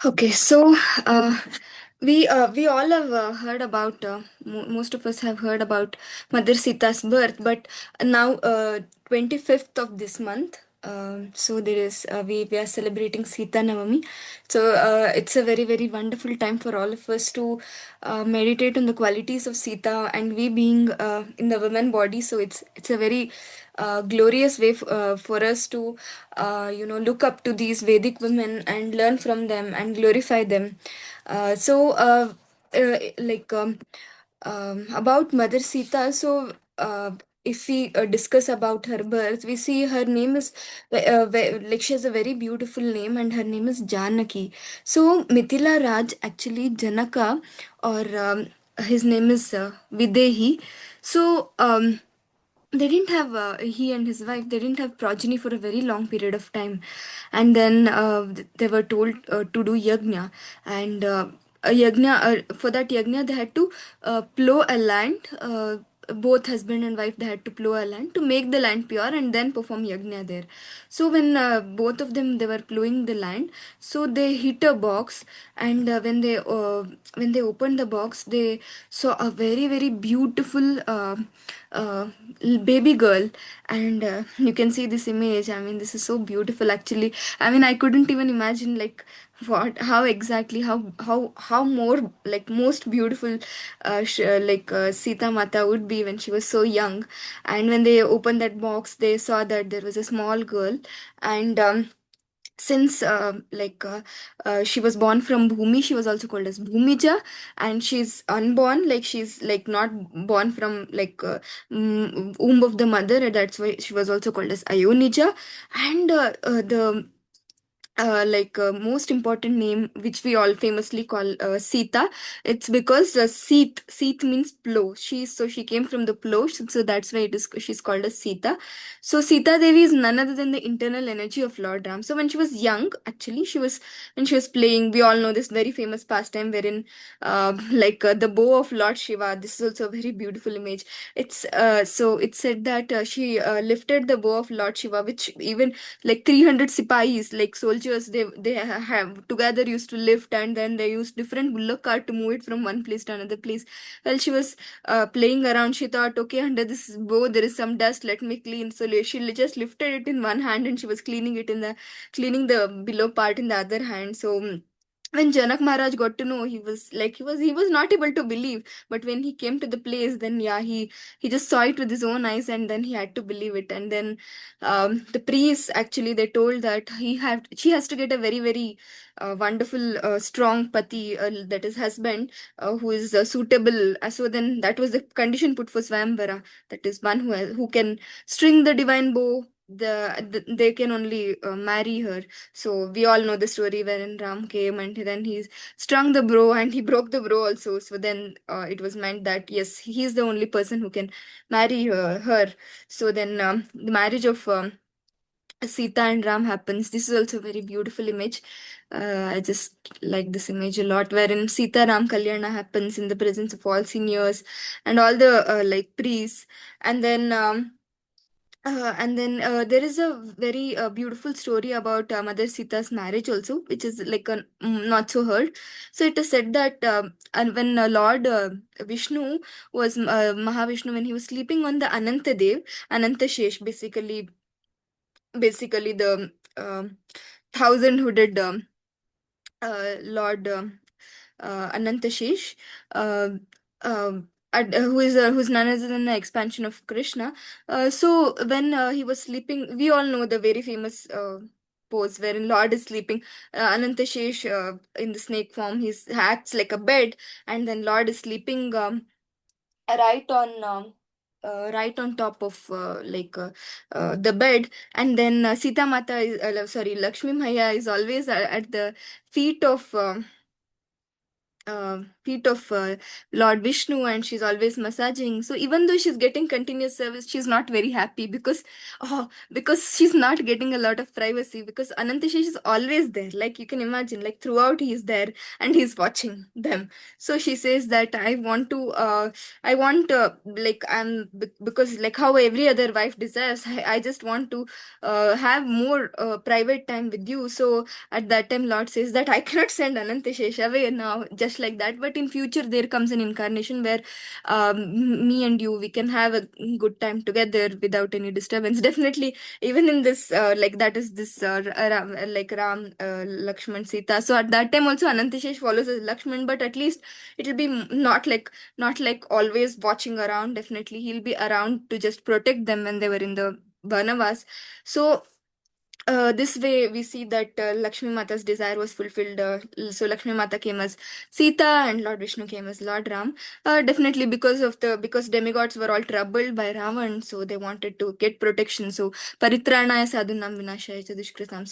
Okay, so we all have heard about most of us have heard about Mother Sita's birth, but now 25th of this month. So there is we are celebrating Sita Navami. So it's a very wonderful time for all of us to meditate on the qualities of Sita, and we being in the women body. So it's a very glorious way for us to look up to these Vedic women and learn from them and glorify them. So like about Mother Sita, so if we discuss about her birth, we see her name is like she has a very beautiful name, and her name is Janaki. So Mithila Raj, actually Janaka, or his name is Videhi. So they didn't have he and his wife, they didn't have progeny for a very long period of time, and then they were told to do yagna. And a yagna for that yagna they had to plow a land. Both husband and wife, they had to plow a land to make the land pure and then perform yagna there. So when both of them, they were plowing the land, so they hit a box. And when they opened the box, they saw a very beautiful uh, baby girl. And you can see this image. I mean, this is so beautiful actually. I mean, I couldn't even imagine like what how exactly how more like most beautiful Sita Mata would be when she was so young. And when they opened that box, they saw that there was a small girl. And since she was born from Bhumi, she was also called as Bhumija. And she's unborn, like she's like not born from womb of the mother. That's why she was also called as Ayonija. And the most important name which we all famously call Sita, it's because Seet means plow. She came from the plow, so that's why she's called as Sita. So Sita Devi is none other than the internal energy of Lord Ram. So when she was young, actually when she was playing, we all know this very famous pastime wherein the bow of Lord Shiva. This is also a very beautiful image. It's said that she lifted the bow of Lord Shiva, which even like 300 sipais, like soldiers, they have together used to lift, and then they used different bullock cart to move it from one place to another place. While she was playing around, she thought, okay, under this bow there is some dust, let me clean. So she just lifted it in one hand, and she was cleaning the below part in the other hand. So when Janak Maharaj got to know, he was not able to believe. But when he came to the place, then yeah, he just saw it with his own eyes, and then he had to believe it. And then the priests, actually, they told that she has to get a very wonderful strong pati, that is husband, who is suitable. So then that was the condition put for Swayamvara, that is one who can string the divine bow. They can only marry her. So we all know the story wherein Ram came, and then he strung the bow and he broke the bow also. So then it was meant that yes, he is the only person who can marry her. So then the marriage of Sita and Ram happens. This is also a very beautiful image. I just like this image a lot, wherein Sita Ram Kalyana happens in the presence of all seniors and all the priests. And then there is a very beautiful story about Mother Sita's marriage also, which is like a not so heard. So it is said that and when Lord Vishnu was Mahavishnu, when he was sleeping on the Anantadev, Anantashesh, basically the thousand hooded Lord Anantashesh, uh, who's none other than the expansion of Krishna. So when he was sleeping, we all know the very famous pose wherein Lord is sleeping. Anantashesh, in the snake form, he acts like a bed, and then Lord is sleeping right on. Right on top of the bed. And then Sita Mata is sorry, Lakshmi Maya is always at the feet of feet of Lord Vishnu, and she's always massaging. So even though she's getting continuous service, she's not very happy because she's not getting a lot of privacy, because Anantashesh is always there. Like you can imagine, like throughout he is there and he's watching them. So she says that I want like because like how every other wife desires, I just want to have more private time with you. So at that time, Lord says that I cannot send Anantashesh away now, just like that. But in future, there comes an incarnation where me and you, we can have a good time together without any disturbance. Definitely, even in this, like that is this like Ram, Lakshman, Sita. So at that time also, Anantashesh follows as Lakshman, but at least it'll be not like always watching around. Definitely, he'll be around to just protect them when they were in the Vanavas. So this way we see that Lakshmi Mata's desire was fulfilled. So Lakshmi Mata came as Sita and Lord Vishnu came as Lord Ram. Definitely because demigods were all troubled by Ravan, so they wanted to get protection. So Paritranaya Sadhunam Vinashaya Cha Dushkritam.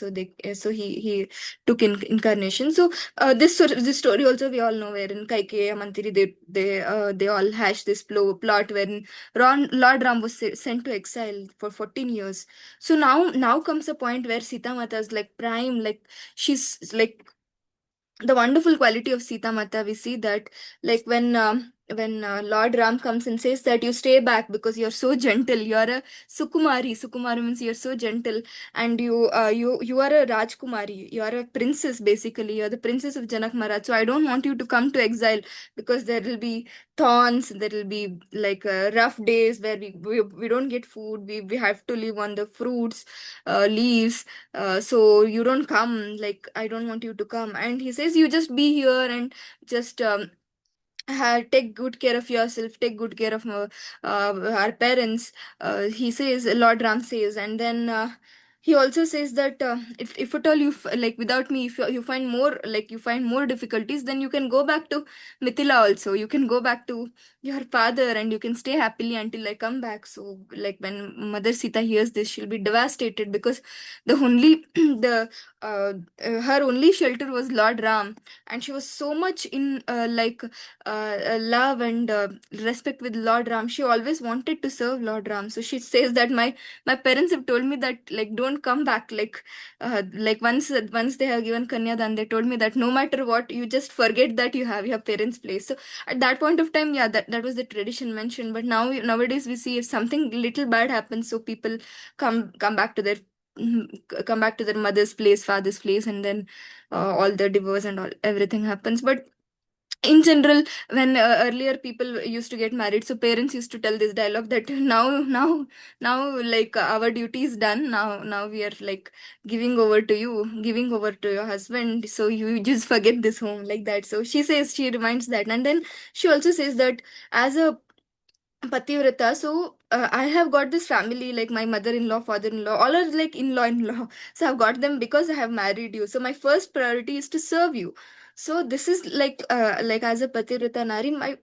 So he took incarnation. So this story also we all know, wherein Kaikeya Mantiri they all hashed this plot wherein Lord Ram was sent to exile for 14 years. So now comes a point where Sita Mata is like prime, like she's like the wonderful quality of Sita Mata. We see that like when Lord Ram comes and says that you stay back because you're so gentle, you're a Sukumari. Sukumari means you're so gentle, and you are a Rajkumari, you are a princess basically. You're the princess of Janak Maharaj. So I don't want you to come to exile because there will be thorns, there will be like rough days where we don't get food. We have to live on the fruits, leaves. So you don't come, like I don't want you to come. And he says you just be here and just take good care of yourself, take good care of our parents. He says, Lord Ram says. And then he also says that if at all like without me, if you find more, like you find more difficulties, then you can go back to Mithila also. You can go back to your father and you can stay happily until I come back. So like when Mother Sita hears this, she'll be devastated because the only the her only shelter was Lord Ram, and she was so much in love and respect with Lord Ram. She always wanted to serve Lord Ram. So she says that my parents have told me that like don't come back. Like once they have given Kanyadan, they told me that no matter what, you just forget that you have your parents' place. So at that point of time, yeah, that was the tradition mentioned. But nowadays we see if something little bad happens, so people come back to their come back to their mother's place, father's place, and then all the divorce and all everything happens. But in general, when earlier people used to get married, so parents used to tell this dialogue that now like our duty is done. Now we are like giving over to your husband, so you just forget this home, like that. So she reminds that. And then she also says that as a Pativrata, so I have got this family, like my mother-in-law, father-in-law, all are like in-law. So I've got them because I have married you. So my first priority is to serve you. So this is like as a Pativrata Nari,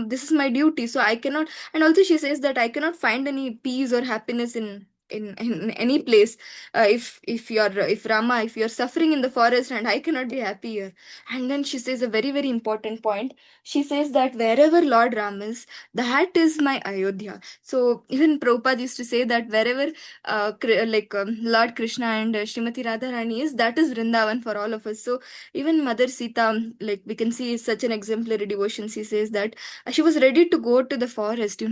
this is my duty. So I cannot. And also she says that I cannot find any peace or happiness in any place. If Rama, if you're suffering in the forest, and I cannot be happy here. And then she says a very very important point. She says that wherever Lord Ram is, that is my Ayodhya. So even Prabhupada used to say that wherever Lord Krishna and Srimati Radharani is, that is Vrindavan for all of us. So even Mother Sita, like we can see, is such an exemplary devotion. She says that she was ready to go to the forest.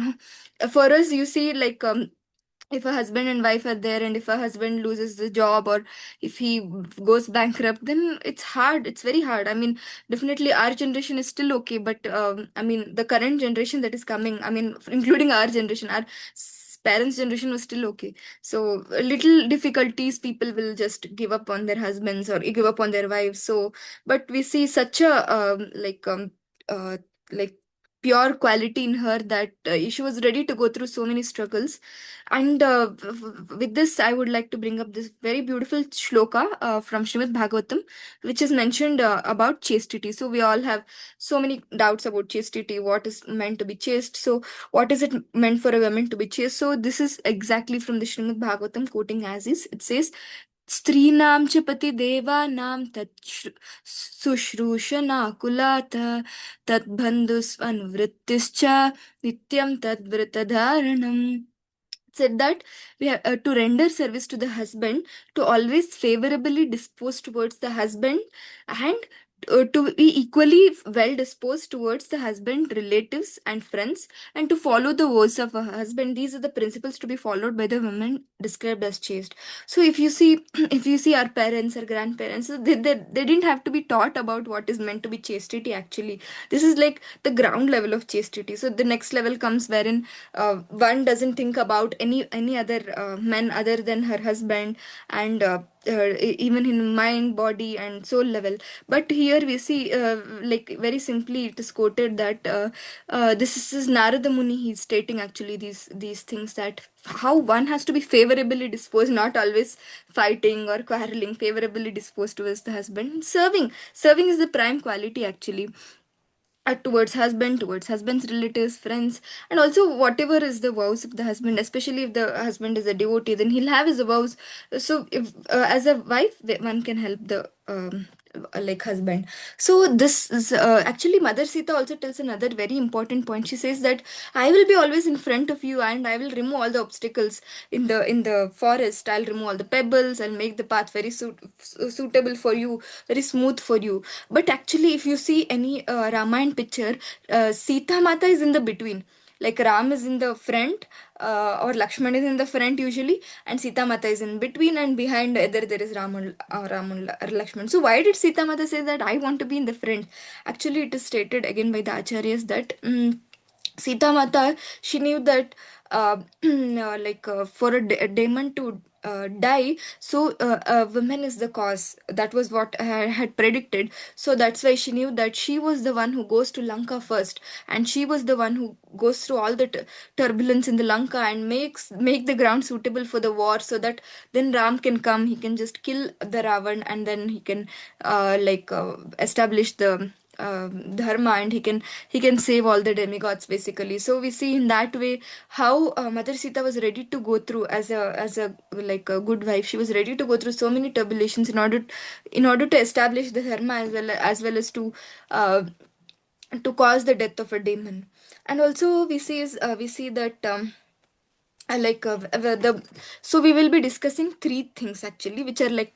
For us, you see, like if a husband and wife are there, and if a husband loses the job, or if he goes bankrupt, then it's hard, it's very hard. I mean, definitely our generation is still okay, but I mean the current generation that is coming, I mean including our generation, our parents generation was still okay. So little difficulties, people will just give up on their husbands or give up on their wives. So but we see such a uh, like pure quality in her, that she was ready to go through so many struggles. And with this, I would like to bring up this very beautiful shloka from Srimad Bhagavatam, which is mentioned about chastity. So we all have so many doubts about chastity. What is meant to be chaste? So what is it meant for a woman to be chaste? So this is exactly from the Srimad Bhagavatam, quoting as is. It says, स्त्रीणां च पतिदेवानां शुश्रूषणाकुलात् तद्बन्धुस्वनुवृत्तिश्च नित्यं तद्व्रतधारणम्. Said that we have to render service to the husband, to always favorably dispose towards the husband, and to be equally well disposed towards the husband, relatives, and friends, and to follow the voice of a husband. These are the principles to be followed by the women described as chaste. So if you see, if you see our parents or grandparents, so they didn't have to be taught about what is meant to be chastity. Actually, this is like the ground level of chastity. So the next level comes wherein one doesn't think about any other men other than her husband, and even in mind, body, and soul level. But here we see, like very simply it is quoted that this is Narada Muni. He's stating actually these things, that how one has to be favorably disposed, not always fighting or quarreling, favorably disposed towards the husband. Serving is the prime quality actually, towards husband's relatives, friends, and also whatever is the vows of the husband. Especially if the husband is a devotee, then he'll have his vows. So if as a wife, one can help the like husband. So this is actually Mother Sita also tells another very important point. She says that I will be always in front of you, and I will remove all the obstacles in the forest. I'll remove all the pebbles. I'll make the path very suitable for you, very smooth for you. But actually, if you see any Ramayan picture, Sita Mata is in the between. Like Ram is in the front, or Lakshman is in the front usually, and Sita Mata is in between, and behind either there is Raman or Lakshman. So why did Sita Mata say that I want to be in the front? Actually, it is stated again by the Acharyas that. Sita Mata, she knew that for a demon to die, so a woman is the cause. That was what I had predicted. So that's why she knew that she was the one who goes to Lanka first, and she was the one who goes through all the turbulence in the Lanka and make the ground suitable for the war, so that then Ram can come. He can just kill the Ravan, and then he can establish the dharma, and he can save all the demigods basically. So we see in that way how Mother Sita was ready to go through as a like a good wife. She was ready to go through so many tribulations in order to establish the dharma, as well as to cause the death of a demon. And also we see that the so we will be discussing three things actually, which are like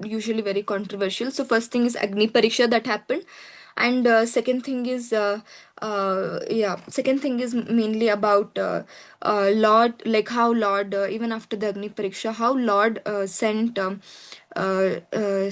usually very controversial. So first thing is Agni Pariksha that happened, and second thing is second thing is mainly about Lord, like how Lord, even after the Agni Pariksha, how Lord sent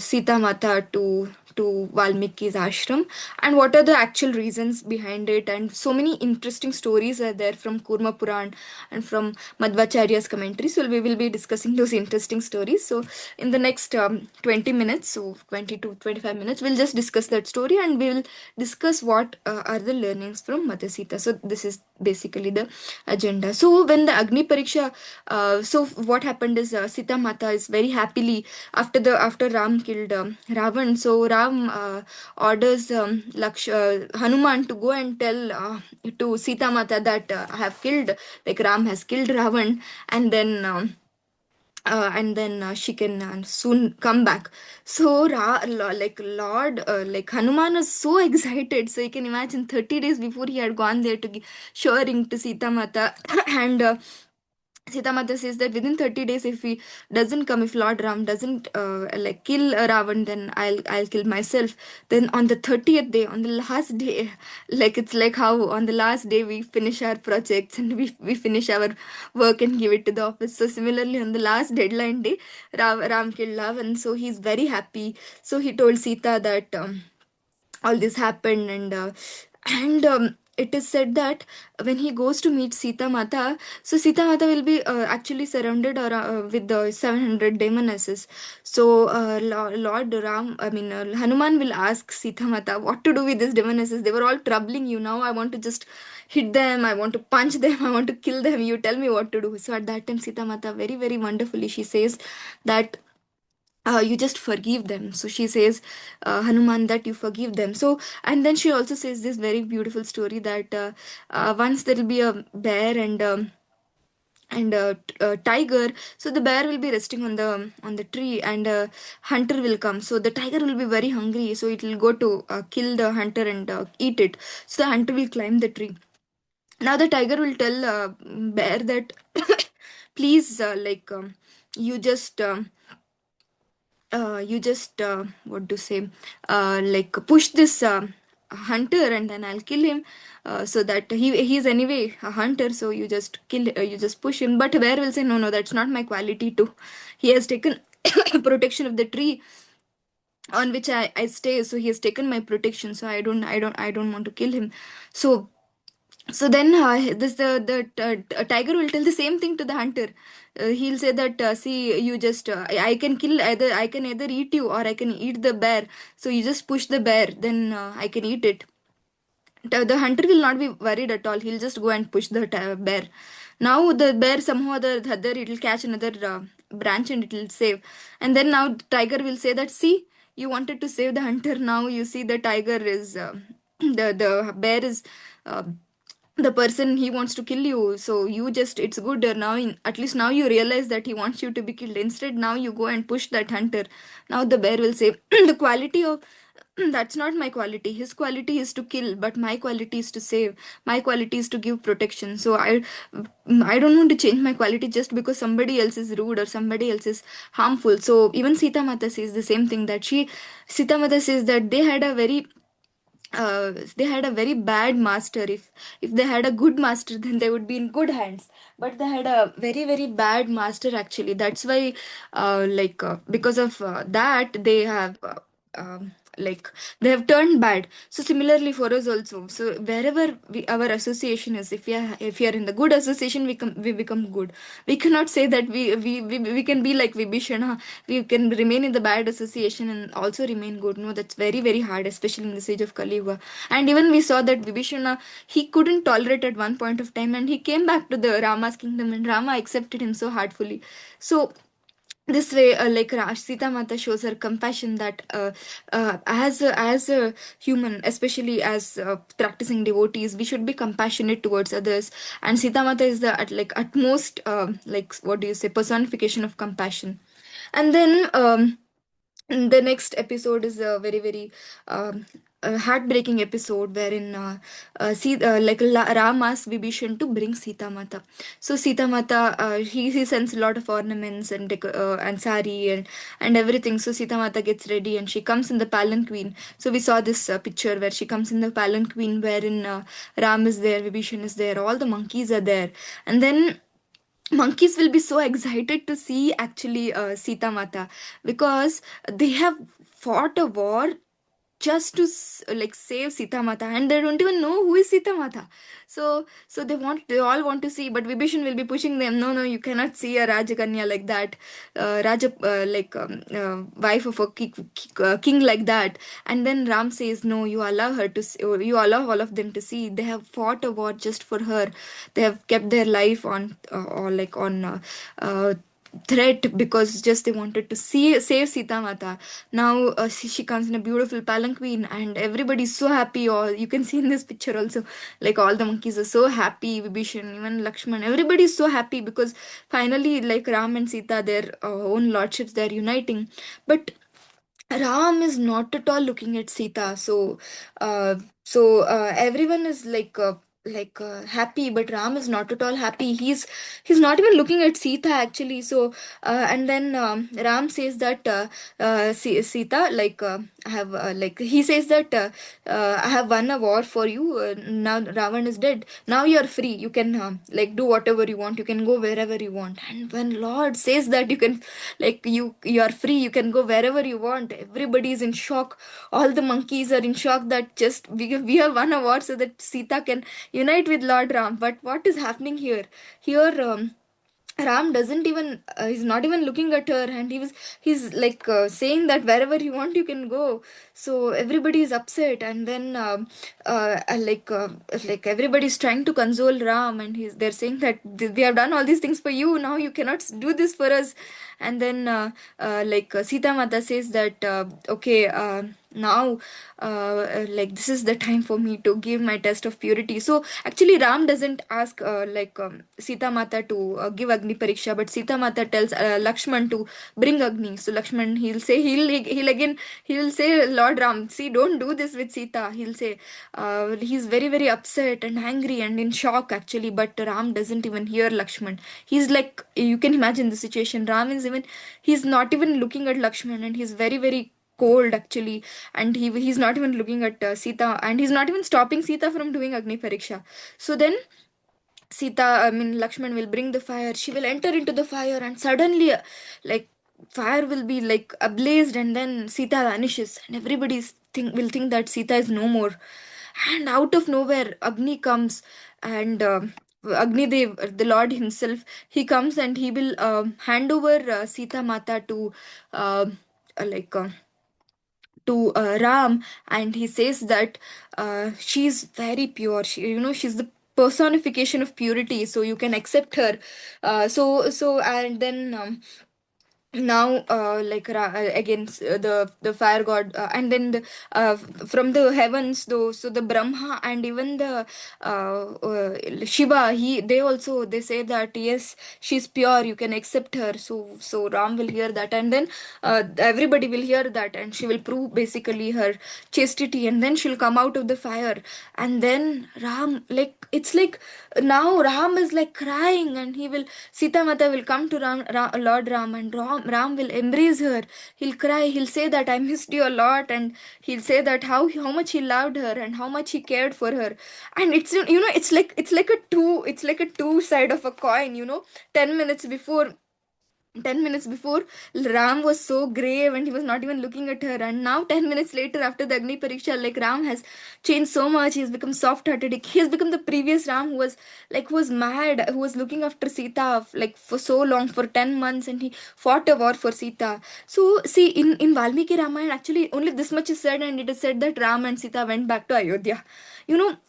Sita Mata to Valmiki's ashram, and what are the actual reasons behind it. And so many interesting stories are there from Kurma Puran and from Madhvacharya's commentary. So we will be discussing those interesting stories. So in the next 20 minutes, so 20 to 25 minutes, we'll just discuss that story, and we'll discuss what are the learnings from Mother Sita. So this is basically the agenda. So when the Agni Pariksha, so what happened is Sita Mata is very happily after Ram killed Ravan. So Ram orders Hanuman to go and tell to Sita Mata that I have killed, like Ram has killed Ravan, and then. She can soon come back. So like Lord, like Hanuman is so excited. So you can imagine 30 days before he had gone there to show a ring to Sita Mata, and Sita Mata says that within 30 days, if he doesn't come, if Lord Ram doesn't like kill Ravan, then I'll kill myself. Then on the 30th day, on the last day, like it's like how on the last day we finish our projects and we finish our work and give it to the office. So similarly, on the last deadline day, Ram killed Ravan. So he's very happy. So he told Sita that. All this happened, and it is said that when he goes to meet Sita Mata, so Sita Mata will be actually surrounded with the 700 demonesses. So Lord Ram, I mean Hanuman will ask Sita Mata what to do with these demonesses. They were all troubling you. Now I want to just hit them, I want to punch them, I want to kill them. You tell me what to do. So at that time Sita Mata very very wonderfully she says that you just forgive them. So she says, Hanuman, that you forgive them. So, and then she also says this very beautiful story that once there will be a bear, and tiger. So the bear will be resting on the tree, and hunter will come. So the tiger will be very hungry, so it will go to kill the hunter and eat it. So the hunter will climb the tree. Now the tiger will tell bear that please, you just what to say, like push this hunter, and then I'll kill him, so that he's anyway a hunter, so you just you just push him. But bear will say, no, no, that's not my quality too. He has taken protection of the tree on which I stay, so he has taken my protection, so I don't want to kill him. So then this the tiger will tell the same thing to the hunter. He'll say that, see, you just I can kill, either I can either eat you or I can eat the bear, so you just push the bear, then I can eat it. The hunter will not be worried at all. He'll just go and push the bear. Now the bear somehow the other, it will catch another branch and it will save. And then now the tiger will say that, see, you wanted to save the hunter, now you see the tiger is the bear is uh, the person, he wants to kill you, so you just, it's good now, at least now you realize that he wants you to be killed. Instead now you go and push that hunter. Now the bear will say the quality of that's not my quality. His quality is to kill, but my quality is to save. My quality is to give protection. So I don't want to change my quality just because somebody else is rude or somebody else is harmful. So even Sita Mata says the same thing, that Sita Mata says that they had a very bad master. If they had a good master, then they would be in good hands, but they had a very very bad master actually. That's why because of that they have like they have turned bad. So similarly for us also, so wherever our association is, if we are in the good association, we become good. We cannot say that we can be like Vibhishana, we can remain in the bad association and also remain good. No, that's very very hard, especially in this age of Kali Yuga. And even we saw that Vibhishana, he couldn't tolerate at one point of time, and he came back to the Rama's kingdom, and Rama accepted him so heartfully. So this way, Sita Mata shows her compassion, that as a human, especially as practicing devotees, we should be compassionate towards others. And Sita Mata is the utmost what do you say, personification of compassion. And then the next episode is a very very heartbreaking episode, wherein Ram asks Vibhishan to bring Sita Mata. So Sita Mata, he sends a lot of ornaments and and sari and everything. So Sita Mata gets ready and she comes in the palanquin. So we saw this picture where she comes in the palanquin, wherein Ram is there, Vibhishan is there, all the monkeys are there. And then monkeys will be so excited to see actually Sita Mata, because they have fought a war just to save Sita Mata, and they don't even know who is Sita Mata. So they all want to see, but Vibhishan will be pushing them. No, no, you cannot see a Rajakanya like that, Raja wife of a king like that. And then Ram says, no, you allow her to see, or you allow all of them to see. They have fought a war just for her. They have kept their life on or like on threat, because just they wanted to save Sita Mata. Now she comes in a beautiful palanquin, and everybody's so happy. Or you can see in this picture also, like all the monkeys are so happy. Vibhishan, even Lakshman, everybody's so happy because finally, like Ram and Sita, their own lordships, they're uniting. But Ram is not at all looking at Sita. So everyone is happy, but Ram is not at all happy. He's not even looking at Sita actually. So and then Ram says that Sita, I have he says that I have won a war for you. Now Ravan is dead. Now you are free. You can do whatever you want. You can go wherever you want. And when Lord says that you can, you are free, you can go wherever you want, everybody is in shock. All the monkeys are in shock that just we have won a war so that Sita can unite with Lord Ram. But what is happening here? Here Ram doesn't even he's not even looking at her, and he's saying that wherever you want you can go. So everybody is upset, and then everybody's trying to console Ram, and they're saying that we have done all these things for you, now you cannot do this for us. And then Sita Mata says that okay. now like this is the time for me to give my test of purity. So actually Ram doesn't ask Sita Mata to give Agni Pariksha, but Sita Mata tells Lakshman to bring Agni. So Lakshman, he'll again, he'll say, Lord Ram, see, don't do this with Sita. He'll say he's very very upset and angry and in shock actually, but Ram doesn't even hear Lakshman. He's like, you can imagine the situation. Ram is even, he's not even looking at Lakshman, and he's very very cold actually, and he's not even looking at Sita, and he's not even stopping Sita from doing Agni Pariksha. So then Sita, I mean Lakshman will bring the fire. She will enter into the fire, and suddenly, like fire will be like ablazed, and then Sita vanishes, and will think that Sita is no more. And out of nowhere, Agni comes, and Agni Dev, the Lord himself, he comes and he will hand over Sita Mata to uh, like. Ram, and he says that she's very pure. She's the personification of purity, so you can accept her. And then now again the fire god, and then from the heavens though, so the Brahma and even the Shiva, they say that yes, she's pure, you can accept her. So Ram will hear that, and then everybody will hear that, and she will prove basically her chastity, and then she'll come out of the fire. And then Ram, like it's like now Ram is like crying, and he will, Sita Mata will come to Lord Ram, and Ram will embrace her. He'll cry, he'll say that I missed you a lot, and he'll say that how much he loved her and how much he cared for her. And it's like a two side of a coin, 10 minutes before 10 minutes before, Ram was so grave and he was not even looking at her, and now 10 minutes later, after the Agni Pariksha, like Ram has changed so much. He's become soft hearted. He has become the previous Ram who was mad, who was looking after Sita like for so long, for 10 months, and he fought a war for Sita. So see, in Valmiki Ramayana, actually only this much is said, and it is said that Ram and Sita went back to Ayodhya.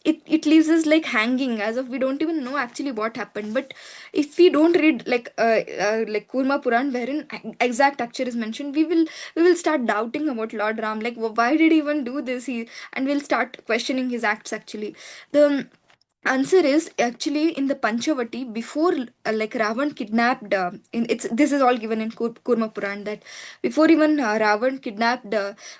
It leaves us like hanging, as if we don't even know actually what happened. But if we don't read like Kurma Puran, wherein exact Akshar is mentioned, we will start doubting about Lord Ram, like why did he even do this, and we'll start questioning his acts actually. The answer is actually in the Panchavati, before like Ravan kidnapped in it's this is all given in Kurma Puran, that before even Ravan kidnapped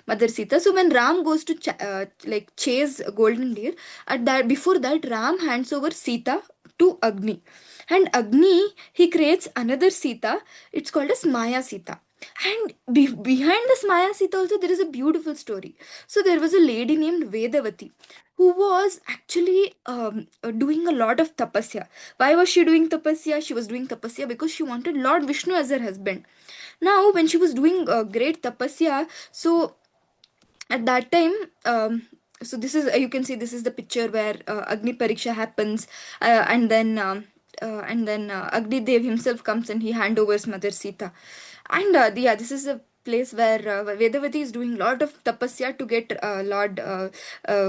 Mother Sita. So when Ram goes to like chase golden deer, at that before that Ram hands over Sita to Agni, and Agni, he creates another Sita. It's called as Maya Sita. And behind this Maya Sita also there is a beautiful story. So there was a lady named Vedavati who was actually doing a lot of tapasya. Why was she doing tapasya? She was doing tapasya because she wanted Lord Vishnu as her husband. Now, when she was doing great tapasya, so at that time, so this is, you can see, this is the picture where Agni Pariksha happens, and then Agni Dev himself comes and he handovers Mother Sita. And yeah, this is a place where Vedavati is doing a lot of tapasya to get Lord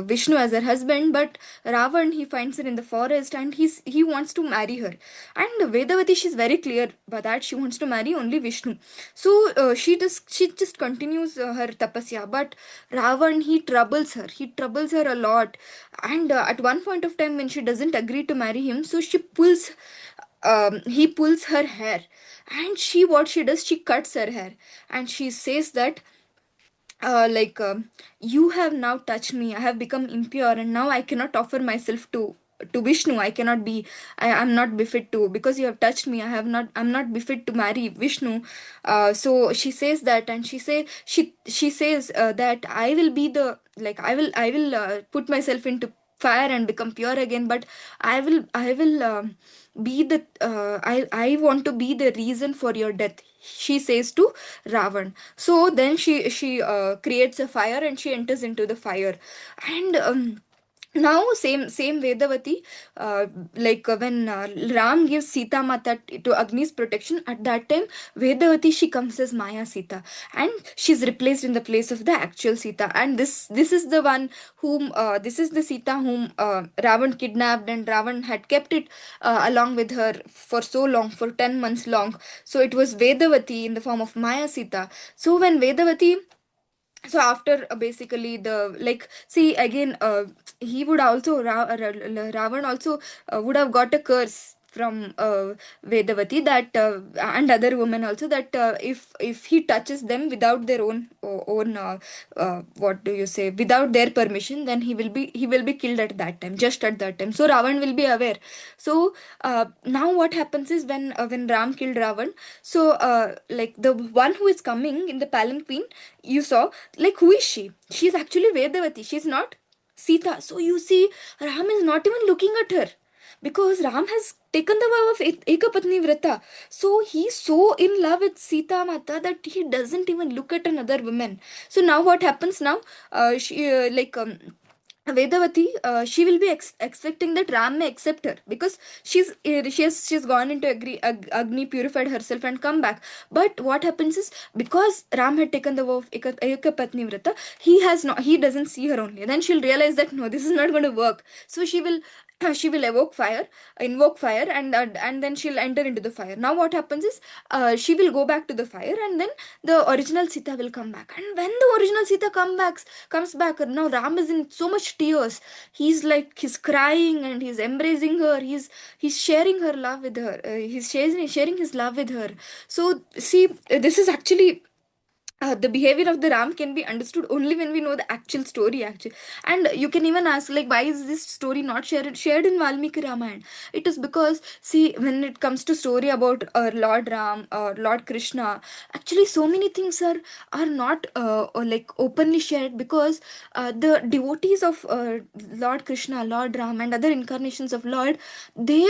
Vishnu as her husband, but Ravan, he finds her in the forest, and he wants to marry her. And Vedavati, she's very clear about that she wants to marry only Vishnu. So she just continues her tapasya, but Ravan, he troubles her a lot. And at one point of time when she doesn't agree to marry him, so he pulls her hair, and what she does, she cuts her hair, and she says that like you have now touched me, I have become impure, and now I cannot offer myself to Vishnu. I cannot be, I'm not befit to, because you have touched me, I'm not befit to marry Vishnu. So she says that, and she says that I will be the, like I will put myself into fire and become pure again, but I will be the I want to be the reason for your death, she says to Ravan. So then she creates a fire, and she enters into the fire. And now same Vedavati, when Ram gives Sita Mata to Agni's protection, at that time Vedavati, she comes as Maya Sita, and she's replaced in the place of the actual Sita. And this is the one whom this is the Sita whom Ravan kidnapped, and Ravan had kept it along with her for so long, for 10 months long. So it was Vedavati in the form of Maya Sita. So when Vedavati So after basically the like see again, he would also Ravan also would have got a curse from Vedavati, that and other women also, that if he touches them without their own what do you say, without their permission, then he will be killed at that time, just at that time. So Ravan will be aware. So now what happens is, when Ram killed Ravan, so like the one who is coming in the palanquin, you saw, like, who is she? She's actually Vedavati. She's not Sita. So you see, Ram is not even looking at her, because Ram has taken the vow of Ekapatni Vrata. So he's so in love with Sita Mata that he doesn't even look at another woman. So now what happens now? She like Vedavati, she will be expecting that Ram may accept her, because she's gone into Agni, purified herself and come back. But what happens is, because Ram had taken the vow of Ekapatni Vrata, he doesn't see her only. Then she'll realize that no, this is not going to work. So she will she will invoke fire, and then she'll enter into the fire. Now what happens is, she will go back to the fire, and then the original Sita will come back. And when the original Sita comes back, now Ram is in so much tears. He's crying, and he's embracing her. He's sharing her love with her. He's sharing his love with her. So see, this is actually the behavior of the Ram can be understood only when we know the actual story, actually. And you can even ask, like, why is this story not shared in Valmiki Ramayana? It is because, see, when it comes to story about Lord Ram or Lord Krishna, actually so many things are not or like openly shared, because the devotees of Lord Krishna, Lord Ram, and other incarnations of Lord, they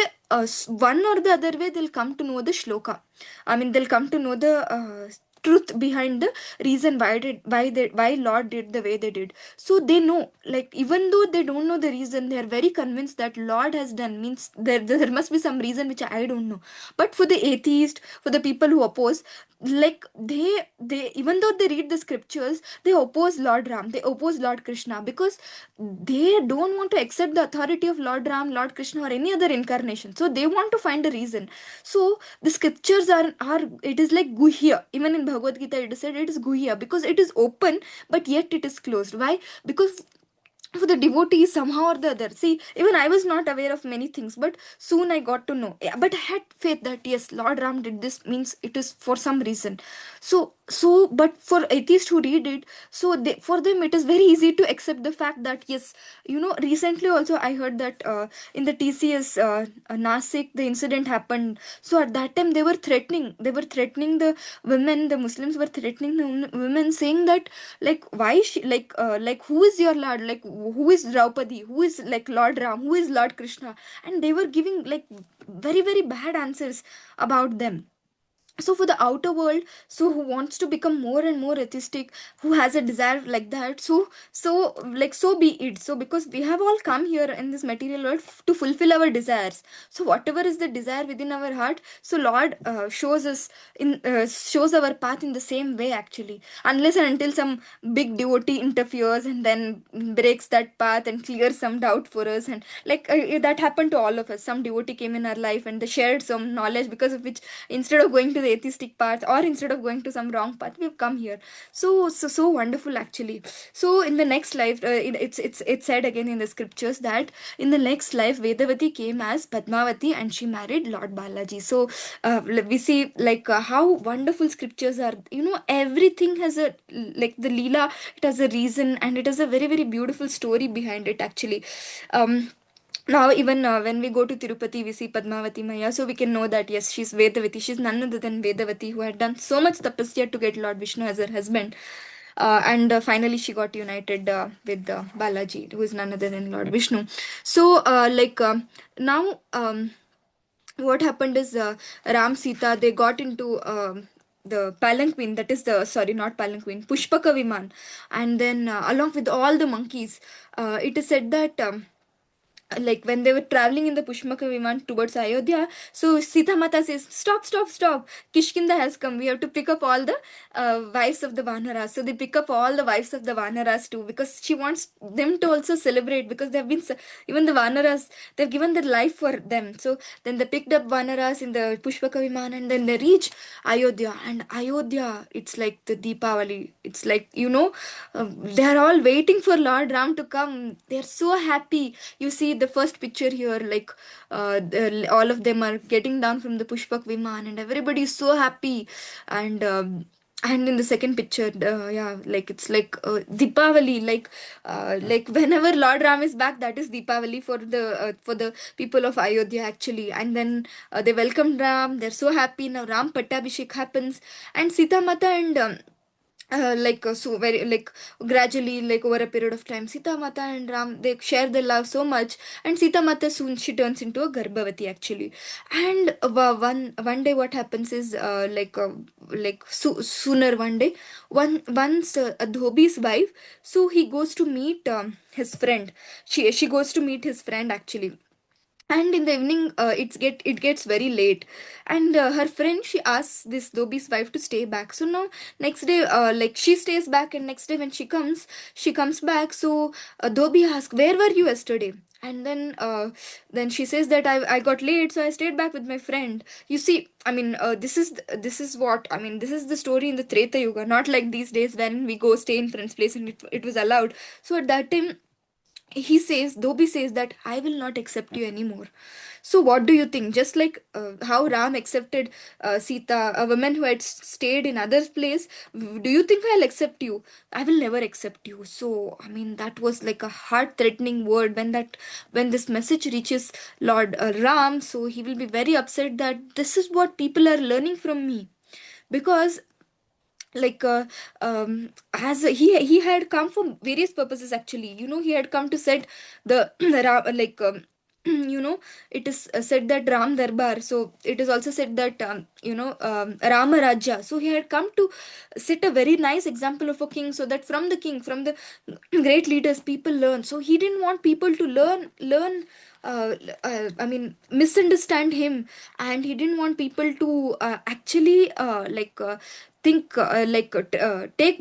one or the other way, they'll come to know the shloka. I mean, they'll come to know the truth behind the reason why Lord did the way they did. So they know, like, even though they don't know the reason, they are very convinced that Lord has done, means there must be some reason which I don't know. But for the atheist, for the people who oppose, like, they even though they read the scriptures, they oppose Lord Ram, they oppose Lord Krishna, because they don't want to accept the authority of Lord Ram, Lord Krishna, or any other incarnation. So they want to find a reason. So the scriptures are it is like guhya. Even in Bhagavad Gita it is said it is guhya, because it is open, but yet it is closed. Why? Because for the devotees, somehow or the other, see, even I was not aware of many things, but soon I got to know. Yeah, but I had faith that yes, Lord Ram did this, means it is for some reason. So but for atheists who read it, so for them it is very easy to accept the fact that yes, recently also I heard that in the TCS Nasik, the incident happened. So at that time they were threatening the women, the Muslims were threatening the women, saying that, like, why she, like, who is your Lord, like, who is Draupadi, who is, like, Lord Ram, who is Lord Krishna. And they were giving, like, very very bad answers about them. So for the outer world, so who wants to become more and more atheistic, who has a desire like that, so like, so be it. So because we have all come here in this material world to fulfill our desires, so whatever is the desire within our heart, so Lord shows our path in the same way, actually, unless and until some big devotee interferes and then breaks that path and clears some doubt for us. And like, that happened to all of us. Some devotee came in our life and they shared some knowledge, because of which, instead of going to the atheistic path, or instead of going to some wrong path, we've come here. So wonderful, actually. So in the next life, it's said again in the scriptures that in the next life Vedavati came as Padmavati and she married Lord Balaji. So we see, like, how wonderful scriptures are. Everything has a, like, the Leela, it has a reason, and it has a very very beautiful story behind it, actually. Now even when we go to Tirupati, we see Padmavati Maya, so we can know that yes, she's Vedavati. She's none other than Vedavati, who had done so much tapasya to get Lord Vishnu as her husband. And finally she got united with Balaji, who is none other than Lord Vishnu. So now what happened is, Ram Sita, they got into the palanquin, that is the, sorry, not palanquin, Pushpaka Viman. And then along with all the monkeys, it is said that like when they were traveling in the Pushpaka Viman towards Ayodhya, so Sita Mata says, "Stop, stop, stop! Kishkinda has come. We have to pick up all the wives of the Vanaras." So they pick up all the wives of the Vanaras too, because she wants them to also celebrate, because they have been even the Vanaras, they've given their life for them. So then they picked up Vanaras in the Pushpaka Viman, and then they reach Ayodhya. And Ayodhya, it's like the Deepavali. It's like, they are all waiting for Lord Ram to come. They're so happy. You see the first picture here, like all of them are getting down from the Pushpak Viman, and everybody is so happy. And in the second picture, yeah, like it's like Deepavali, like whenever Lord Ram is back, that is Deepavali for the people of Ayodhya actually. And then they welcomed Ram. They're so happy now. Ram Pattabhishek happens, and Sita Mata and so very like gradually, like over a period of time, Sita Mata and Ram, they share their love so much. And Sita Mata, soon she turns into a Garbhavati actually. And one day what happens is, sooner one day, once a Dhobi's wife, so he goes to meet his friend. She goes to meet his friend actually. And in the evening, it gets very late. And her friend, she asks this Dobby's wife to stay back. So now next day, like she stays back, and next day when she comes back. So Dobby asks, "Where were you yesterday?" And then she says that I got late, so I stayed back with my friend. You see, I mean, this is what I mean. This is the story in the Treta Yuga, not like these days when we go stay in friend's place and it was allowed. So at that time, Dobby says that I will not accept you anymore. So what do you think? Just like how Ram accepted Sita, a woman who had stayed in other's place, do you think I'll accept you? I will never accept you. So I mean, that was like a heart-threatening word when this message reaches Lord Ram. So he will be very upset that this is what people are learning from me, because like as he had come for various purposes actually. He had come to set the it is said that Ram Darbar, so it is also said that Rama Rajya, so he had come to set a very nice example of a king, so that from the king, from the great leaders, people learn. So he didn't want people to learn I mean, misunderstand him. And he didn't want people to actually take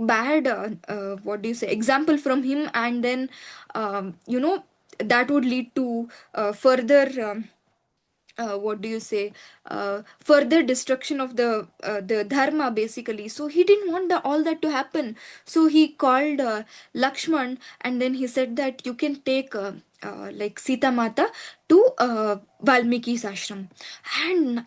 bad what do you say, example from him. And then that would lead to further what do you say, further destruction of the dharma basically. So he didn't want all that to happen. So he called Lakshman, and then he said that you can take like Sita Mata to Valmiki's ashram. And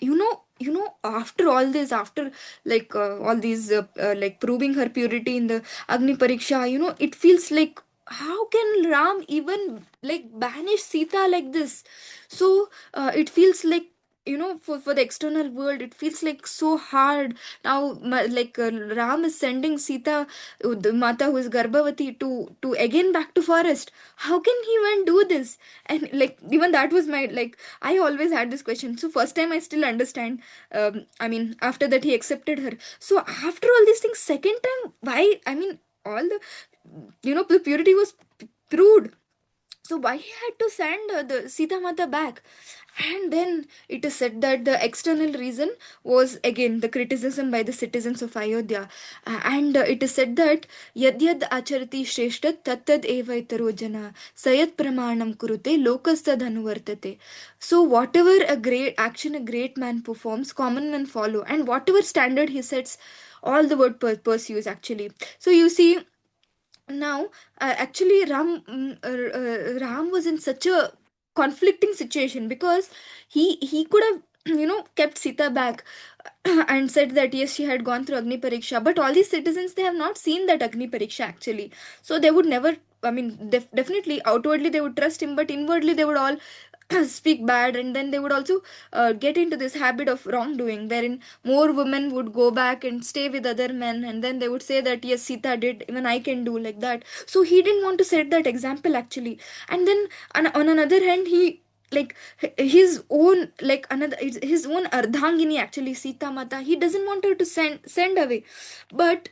after all this, after like all these like proving her purity in the Agni Pariksha, it feels like, how can Ram even like banish Sita like this? So it feels like, for the external world, it feels like so hard. Now Ram is sending Sita, the Mata who is Garbhavati, to again back to forest. How can he even do this? And like, even that was my, like, I always had this question. So first time I still understand. I mean, after that he accepted her. So after all these things, second time, why? I mean, all the, the purity was proved. So why he had to send the Sita Mata back? And then it is said that the external reason was again the criticism by the citizens of Ayodhya. And it is said that yad yad acharati shreshtat tattad eva itaro jana sayat pramanam kurute lokastad anuvartate. So whatever a great action a great man performs, common men follow, and whatever standard he sets, all the world pursues actually. So you see, now actually Ram was in such a conflicting situation, because he could have kept Sita back and said that yes, she had gone through Agni Pariksha, but all these citizens, they have not seen that Agni Pariksha actually. So they would never, I mean, definitely outwardly they would trust him, but inwardly they would all speak bad. And then they would also get into this habit of wrongdoing, wherein more women would go back and stay with other men, and then they would say that yes, Sita did, even I can do like that. So he didn't want to set that example actually. And then on another hand, he, like, his own, like, another, his own ardhangini actually, Sita Mata, he doesn't want her to send away. But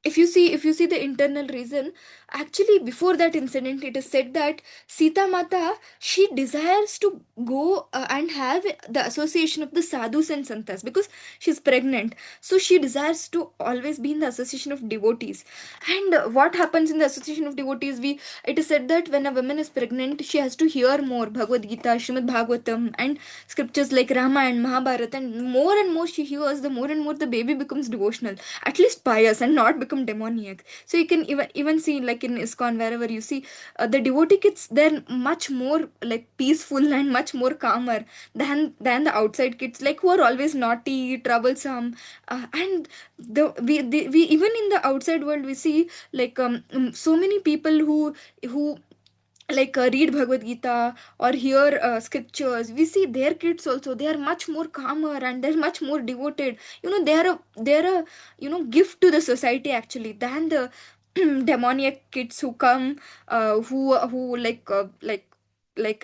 if you see the internal reason, actually before that incident it is said that Sita Mata, she desires to go and have the association of the sadhus and santas because she's pregnant. So she desires to always be in the association of devotees. And what happens in the association of devotees, we it is said that when a woman is pregnant, she has to hear more Bhagavad Gita, Srimad Bhagavatam, and scriptures like Rama and Mahabharata, and more she hears, the more and more the baby becomes devotional, at least pious, and not become demoniac. So you can even see, like in ISKCON, wherever you see the devotee kids, they're much more like peaceful and much more calmer than the outside kids, like who are always naughty, troublesome. And we even in the outside world we see like so many people who like read Bhagavad Gita or hear scriptures. We see their kids also, they are much more calmer and they're much more devoted. They're a gift to the society actually than the demoniac kids who come who like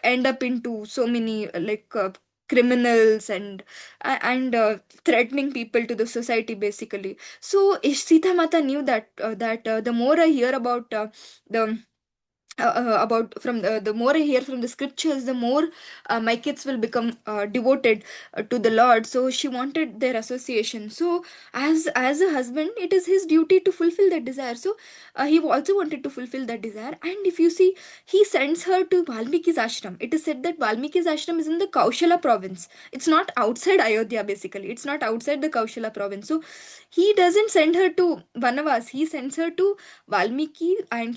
end up into so many criminals and threatening people to the society basically. So Sita Mata knew that the more I hear the about from the more I hear from the scriptures, the more my kids will become devoted to the Lord. So she wanted their association. So as a husband, it is his duty to fulfill that desire. So he also wanted to fulfill that desire. And if you see, he sends her to Valmiki's ashram. It is said that Valmiki's ashram is in the Kaushala province. It's not outside Ayodhya basically. It's not outside the Kaushala province. So he doesn't send her to Vanavas. He sends her to Valmiki, and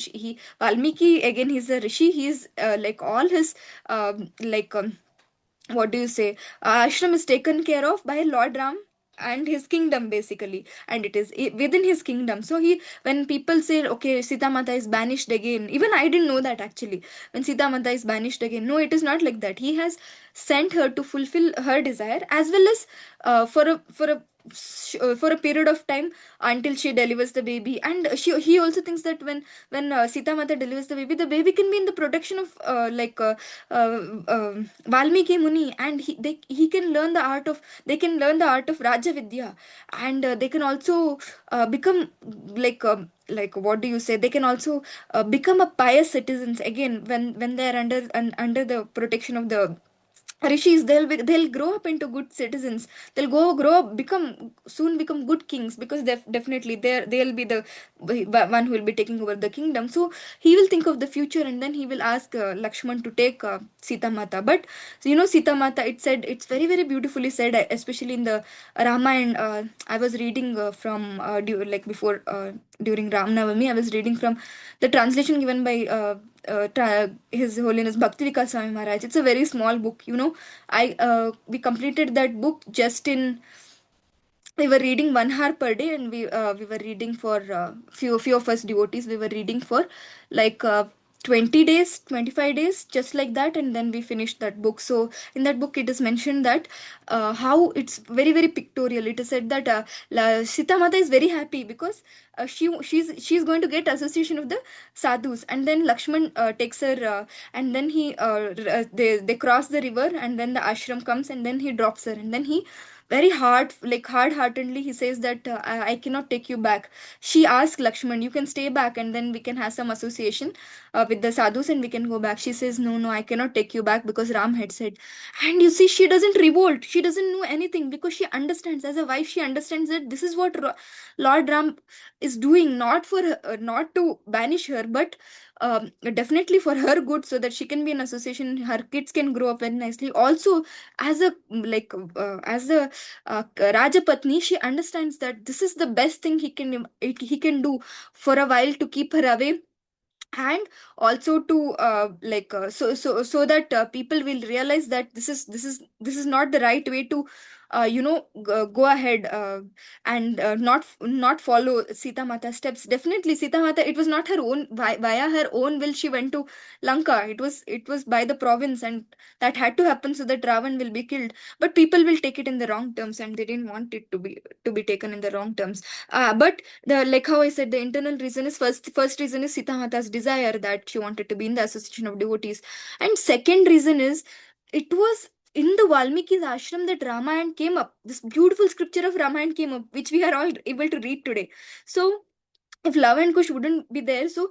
Valmiki again, he's a rishi. He's like all his what do you say, ashram is taken care of by Lord Ram and his kingdom basically, and it is within his kingdom. So he, when people say okay, Sita Mata is banished again, even I didn't know that actually, when Sita Mata is banished again, no, it is not like that. He has sent her to fulfill her desire, as well as for a period of time until she delivers the baby. And he also thinks that when Sita Mata delivers the baby can be in the protection of Valmiki Muni, and he can learn the art of, they can learn the art of Raja Vidya, and they can also become like what do you say, they can also become a pious citizens again when they are under the protection of the rishis. They'll grow up into good citizens. They'll go grow up, become good kings, because definitely they'll be the one who will be taking over the kingdom. So he will think of the future, and then he will ask Lakshman to take Sita Mata. But Sita Mata, it's very very beautifully said, especially in the Ramayan. I was reading from like before during Ram Navami, I was reading from the translation given by His Holiness Bhakti Vikas Swami Maharaj. It's a very small book. I we completed that book just in, we were reading 1 hour per day, and we were reading for few of us devotees, we were reading for like 20 days, 25 days, just like that, and then we finished that book. So in that book it is mentioned that how it's very very pictorial. It is said that Sita Mata is very happy because she's going to get association of the sadhus, and then Lakshman takes her and then they cross the river, and then the ashram comes, and then he drops her, and then he very hard heartedly he says that I cannot take you back. She asks Lakshman, you can stay back, and then we can have some association with the sadhus, and we can go back. She says, no, I cannot take you back because Ram had said. And you see, she doesn't revolt, she doesn't know anything, because she understands, as a wife she understands that this is what Lord Ram is doing, not for her, not to banish her, but definitely for her good, so that she can be in association, her kids can grow up very nicely. Also, as a as a Rajapatni, she understands that this is the best thing he can do for a while, to keep her away, and also to so that people will realize that this is not the right way to go ahead and not follow Sita Mata's steps. Definitely Sita Mata, it was not her own, via her own will she went to Lanka. It was by the province, and that had to happen so that Ravan will be killed. But people will take it in the wrong terms, and they didn't want it to be taken in the wrong terms. But the, like how I said, the internal reason is, first reason is Sita Mata's desire, that she wanted to be in the association of devotees. And second reason is, it was in the Valmiki's ashram that Ramayan came up. This beautiful scripture of Ramayan came up, which we are all able to read today. So if Lava and Kush wouldn't be there, so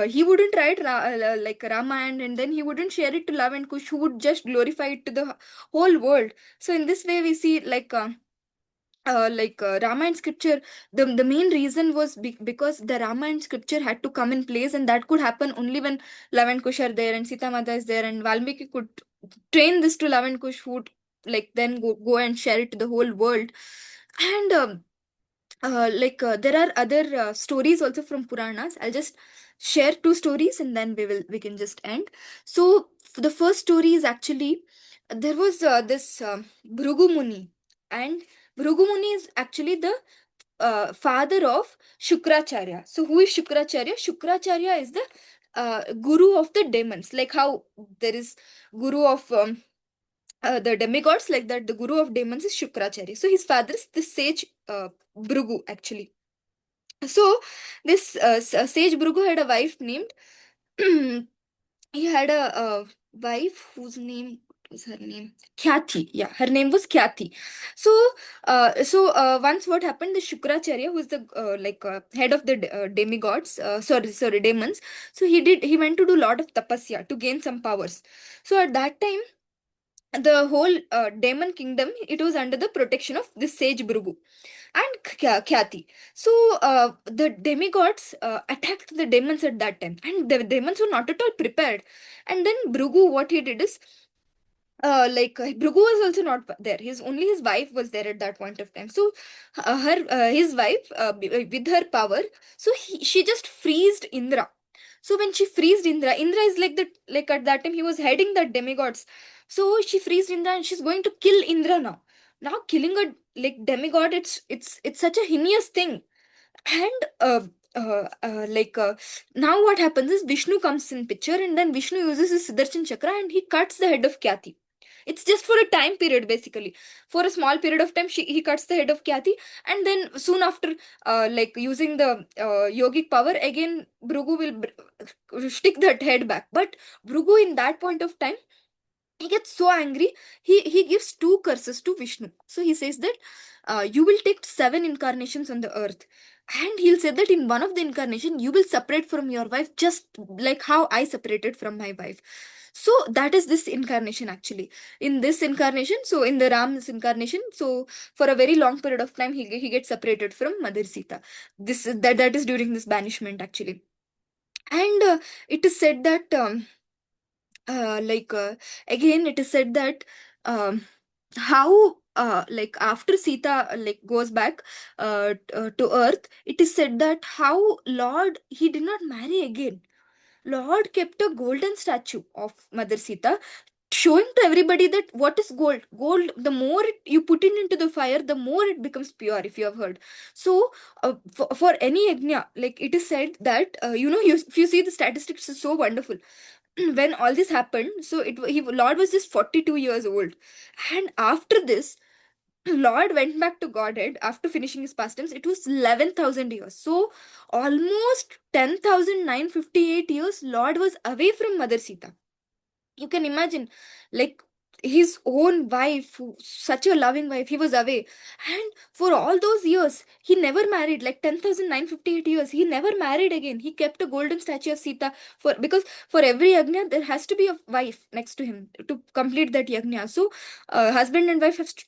he wouldn't write like Ramayan, and then he wouldn't share it to Lava and Kush, who would just glorify it to the whole world. So in this way, we see Ramayan scripture. The main reason was because the Ramayan scripture had to come in place, and that could happen only when Lava and Kush are there, and Sita Mata is there, and Valmiki could train this to Lava and Kush, who would like then go and share it to the whole world. And there are other stories also from Puranas. I'll just share two stories, and then we can just end. So the first story is actually, there was this Bhrugu Muni, and Bhrugu Muni is actually the father of Shukracharya. So who is Shukracharya? Shukracharya is the guru of the demons. Like how there is guru of the demigods, like that the guru of demons is Shukracharya. So his father is the sage Bhrugu actually. So this sage Bhrugu had a wife named he had a wife whose name, what was her name? Khyati. Yeah, her name was Khyati. So once what happened, the Shukracharya, who is the head of the demigods, sorry, demons. So he went to do a lot of tapasya to gain some powers. So at that time, the whole demon kingdom, it was under the protection of this sage Bhrugu and Khyati. So the demigods attacked the demons at that time, and the demons were not at all prepared. And then Bhrugu, what he did is, Bhrugu was also not there. His wife was there at that point of time. So her his wife, with her power, so she just freezed Indra. So when she freezed Indra, Indra is like the, like at that time he was heading the demigods. So she freezed Indra, and she's going to kill Indra now. Now killing a like demigod, it's such a heinous thing. And now what happens is Vishnu comes in picture, and then Vishnu uses his Sudarshan Chakra, and he cuts the head of Kyati. It's just for a time period, basically. For a small period of time, he cuts the head of Kyati, and then soon after, using the yogic power, again Bhrugu will stick that head back. But Bhrugu, in that point of time, he gets so angry, he gives two curses to Vishnu. So he says that you will take 7 incarnations on the earth, and he'll say that in one of the incarnation you will separate from your wife, just like how I separated from my wife. So that is this incarnation actually. In this incarnation, so in the Ram's incarnation, so for a very long period of time he gets separated from Mother Sita. That is during this banishment actually. And it is said that again it is said that how after Sita goes back to earth, it is said that how Lord, he did not marry again. Lord kept a golden statue of Mother Sita, showing to everybody that what is gold. Gold, the more you put it into the fire, the more it becomes pure, if you have heard. So for any yajna, like it is said that if you see the statistics, is so wonderful. When all this happened, so Lord was just 42 years old, and after this Lord went back to Godhead after finishing his pastimes. It was 11,000 years. So almost 10,958 years Lord was away from Mother Sita. You can imagine, like, his own wife, such a loving wife, he was away. And for all those years he never married, like 10,958 years he never married again. He kept a golden statue of Sita, for because for every yajna there has to be a wife next to him to complete that yajna. So husband and wife have to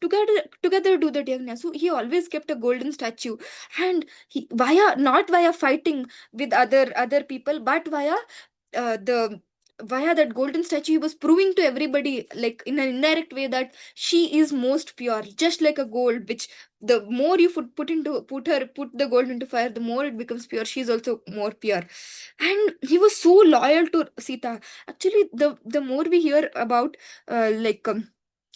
together do that yajna. So he always kept a golden statue, and he via not via fighting with other people, but the via that golden statue, he was proving to everybody, like in an indirect way, that she is most pure, just like a gold, which the more you put the gold into fire, the more it becomes pure. She's also more pure. And he was so loyal to Sita. Actually, the more we hear about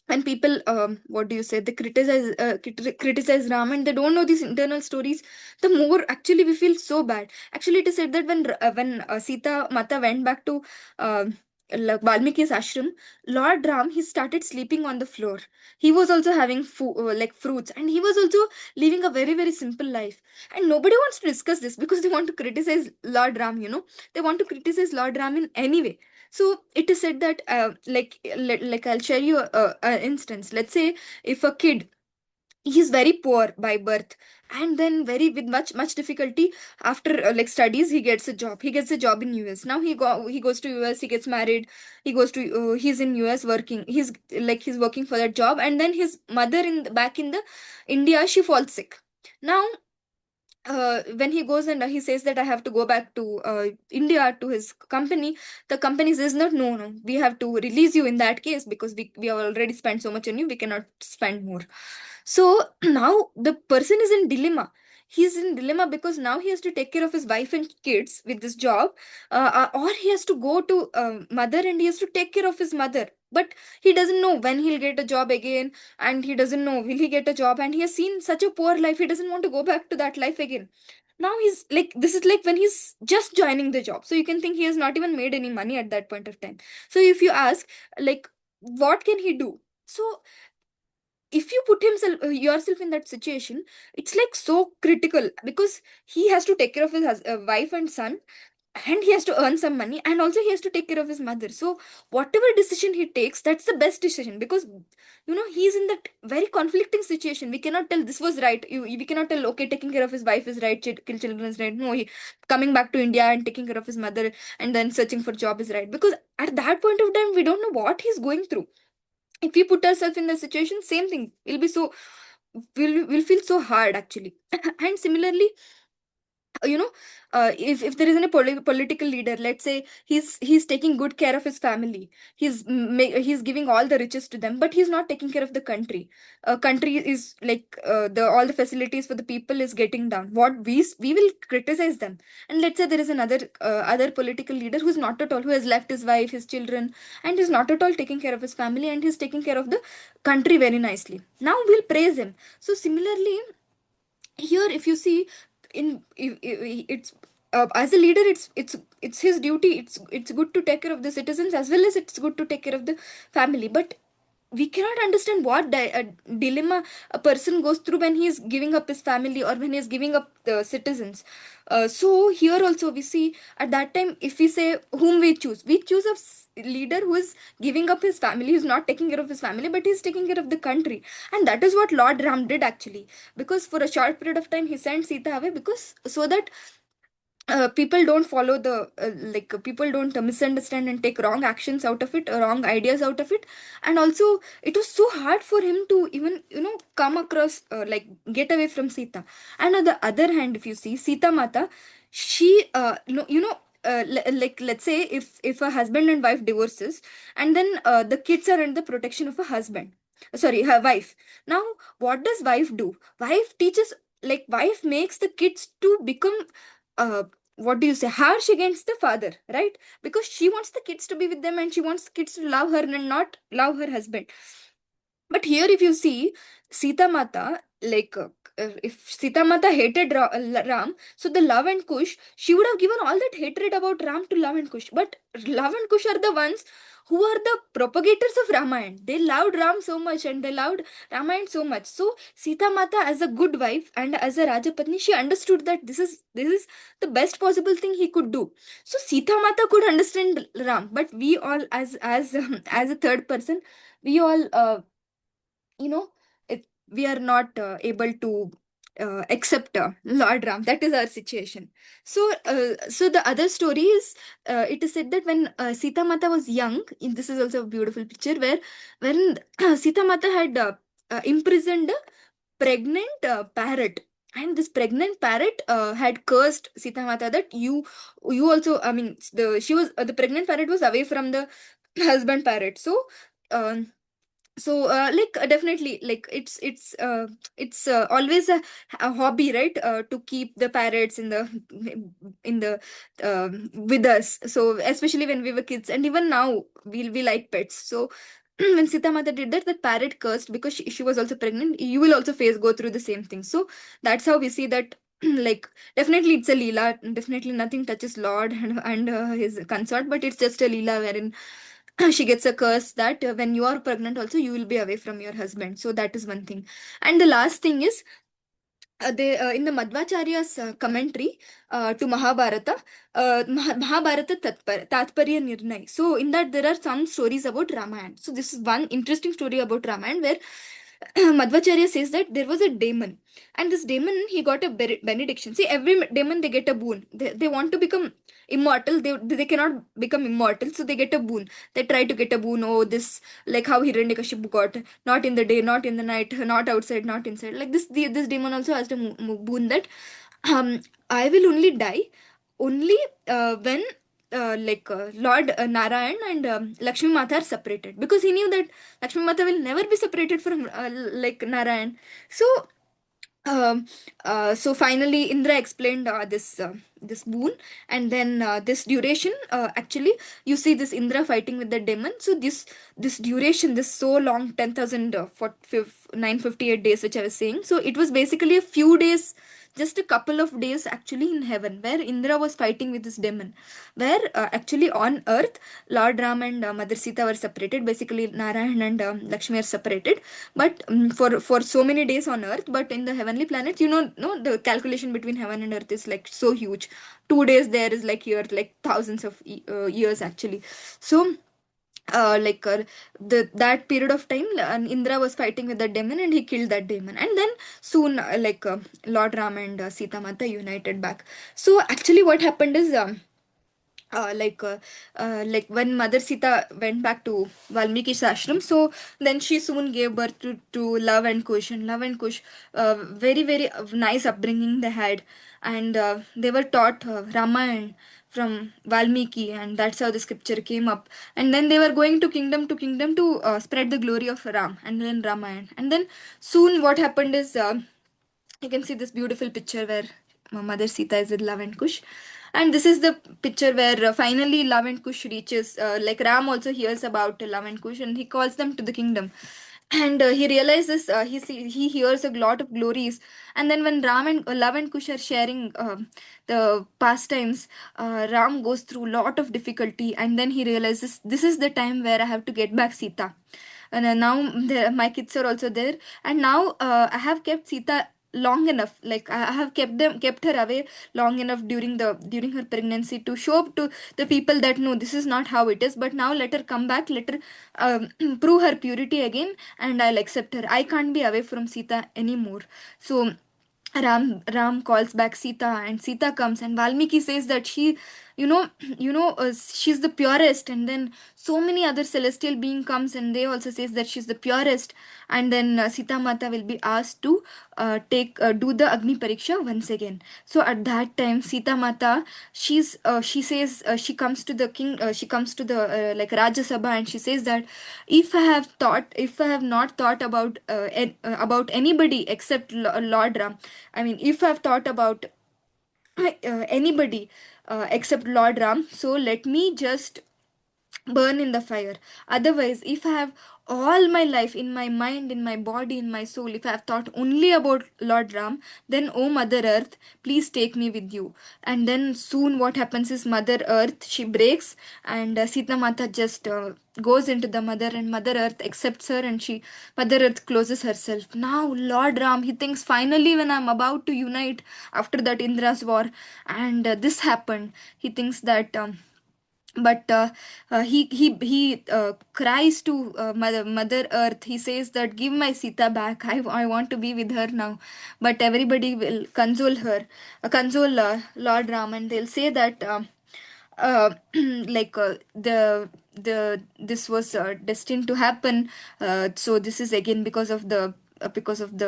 and people, what do you say, they criticize Ram, and they don't know these internal stories, the more actually we feel so bad. Actually, it is said that when Sita Mata went back to Valmiki's ashram, Lord Ram, he started sleeping on the floor. He was also having fruits, and he was also living a very, very simple life. And nobody wants to discuss this because they want to criticize Lord Ram. They want to criticize Lord Ram in any way. So it is said that I'll share you an instance. Let's say if a kid he's very poor by birth, and then very with much difficulty, after like studies, he gets a job. He gets a job in US. Now he goes to US, he gets married, he goes to he's in US working. He's working for that job, and then his mother back in the India, she falls sick. Now when he goes and he says that I have to go back to India to his company, the company says not, no, no, we have to release you in that case because we have already spent so much on you, we cannot spend more. So now the person is in dilemma. He's in dilemma because now he has to take care of his wife and kids with this job, or he has to go to mother and he has to take care of his mother. But he doesn't know when he'll get a job again, and he doesn't know will he get a job, and he has seen such a poor life, he doesn't want to go back to that life again. Now he's like, this is like when he's just joining the job, so you can think he has not even made any money at that point of time. So if you ask, like, what can he do? So if you put himself yourself in that situation, it's like so critical, because he has to take care of his wife and son, and he has to earn some money, and also he has to take care of his mother. So whatever decision he takes, that's the best decision, because he's in that very conflicting situation. We cannot tell this was right. We cannot tell, okay, taking care of his wife is right, kill children is right. No, coming back to India and taking care of his mother and then searching for job is right, because at that point of time we don't know what he's going through. If we put ourselves in the situation, same thing will be so, will feel so hard actually. And similarly, you know if there is any political leader, let's say he's taking good care of his family, he's giving all the riches to them, but he's not taking care of the country. Country is like, the all the facilities for the people is getting down. What we will criticize them. And let's say there is another other political leader who's not at all, who has left his wife, his children, and is not at all taking care of his family, and he's taking care of the country very nicely. Now we'll praise him. So similarly, here if you see, it's as a leader, it's his duty. It's good to take care of the citizens as well as it's good to take care of the family. But we cannot understand what dilemma a person goes through when he is giving up his family or when he is giving up the citizens. So here also we see, at that time, if we say whom we choose a leader who is giving up his family, who's not taking care of his family, but he's taking care of the country. And that is what Lord Ram did actually, because for a short period of time he sent Sita away, because so that people don't follow the people don't misunderstand and take wrong actions out of it, wrong ideas out of it. And also it was so hard for him to even come across, get away from Sita. And on the other hand, if you see Sita Mata, she like, let's say if a husband and wife divorces, and then the kids are under the protection of a husband, sorry, her wife. Now what does wife do? Wife teaches, like, wife makes the kids to become uh, what do you say, harsh against the father, right? Because she wants the kids to be with them, and she wants the kids to love her and not love her husband. But here, if you see, Sita Mata, if Sita Mata hated Ram, so the Love and Kush, she would have given all that hatred about Ram to Love and Kush. But Love and Kush are the ones who are the propagators of Ramayan. They loved Ram so much and they loved Ramayan so much. So Sita Mata, as a good wife and as a Rajapatni, she understood that this is the best possible thing he could do. So Sita Mata could understand Ram, but we all, as a third person, we all you know we are not able to accept Lord Ram. That is our situation. So the other story is, it is said that when Sita Mata was young, this is also a beautiful picture where when Sita Mata had imprisoned a pregnant parrot, and this pregnant parrot had cursed Sita Mata that you also, I mean, the pregnant parrot was away from the husband parrot. So um definitely, like, it's always a hobby, right? To keep the parrots in the with us, so especially when we were kids, and even now we like pets. So when Sita Mata did that, the parrot cursed because she was also pregnant. You will also go through the same thing. So that's how we see that like, definitely it's a leela, definitely nothing touches Lord and his consort, but it's just a leela wherein she gets a curse that when you are pregnant also, you will be away from your husband. So that is one thing. And the last thing is, they in the Madhvacharya's commentary to Mahabharata, Mahabharata Tatparya Nirnay. So in that there are some stories about Ramayana. So this is one interesting story about Ramayana, where Madhvacharya says that there was a demon, and this demon, he got a benediction. See, every demon, they get a boon. They want to become immortal. They cannot become immortal, so they get a boon. They try to get a boon. Oh, this, like how Hiranyakashipu got, not in the day, not in the night, not outside, not inside. Like this, this demon also has the boon that um I will only die only when Lord Narayan and Lakshmi Mata are separated, because he knew that Lakshmi Mata will never be separated from Narayan. So so finally Indra explained this boon, and then this duration, actually you see this Indra fighting with the demon. So this duration, this so long, 10,000 for 958 days, which I was saying, so it was basically a few days, just a couple of days actually in heaven, where Indra was fighting with this demon, where actually on earth Lord Ram and Mother Sita were separated. Basically Narayan and Lakshmi are separated, but for so many days on earth. But in the heavenly planets, no, the calculation between heaven and earth is like so huge. 2 days there is like here, like thousands of years actually. So the that period of time, Indra was fighting with the demon, and he killed that demon. And then soon Lord Ram and Sita Mata united back. So actually what happened is, like when Mother Sita went back to Valmiki's ashram, so then she soon gave birth to Love and Kush. And Love and Kush, very very nice upbringing they had, and they were taught Ramayan from Valmiki, and that's how the scripture came up. And then they were going to kingdom to spread the glory of Ram, and then Ramayan. And then soon what happened is, you can see this beautiful picture where Mother Sita is with Love and Kush. And this is the picture where finally Love and Kush reaches, like Ram also hears about Love and Kush, and he calls them to the kingdom. And he realizes, he hears a lot of glories. And then when Ram and Love and Kush are sharing the pastimes, Ram goes through a lot of difficulty, and then he realizes this is the time where I have to get back Sita. And now my kids are also there, and now I have kept Sita long enough. Like I have kept her away long enough during her pregnancy, to show up to the people that no, this is not how it is. But now let her come back, let her prove her purity again, and I'll accept her. I can't be away from Sita anymore. So Ram calls back Sita, and Sita comes, and Valmiki says that she, she's the purest. And then so many other celestial being comes, and they also says that she's the purest. And then Sita Mata will be asked to take do the Agni Pariksha once again. So at that time, Sita Mata, she says, she comes to the king, she comes to the Rajya Sabha, and she says that if I have not thought about anybody except Lord Ram, I mean, if I've thought about anybody except Lord Ram, so let me just burn in the fire. Otherwise, if I have all my life, in my mind, in my body, in my soul, if I have thought only about Lord Ram, then oh Mother Earth, please take me with you. And then soon what happens is, Mother Earth, she breaks, and Sita Mata just goes into the mother, and Mother Earth accepts her, and Mother Earth closes herself. Now Lord Ram, he thinks, finally when I'm about to unite after that Indra's war, and this happened, he thinks that but he cries to Mother Earth. He says that give my Sita back. I want to be with her now. But everybody will console her, console Lord Ram, and they'll say that the this was destined to happen. So this is again because of the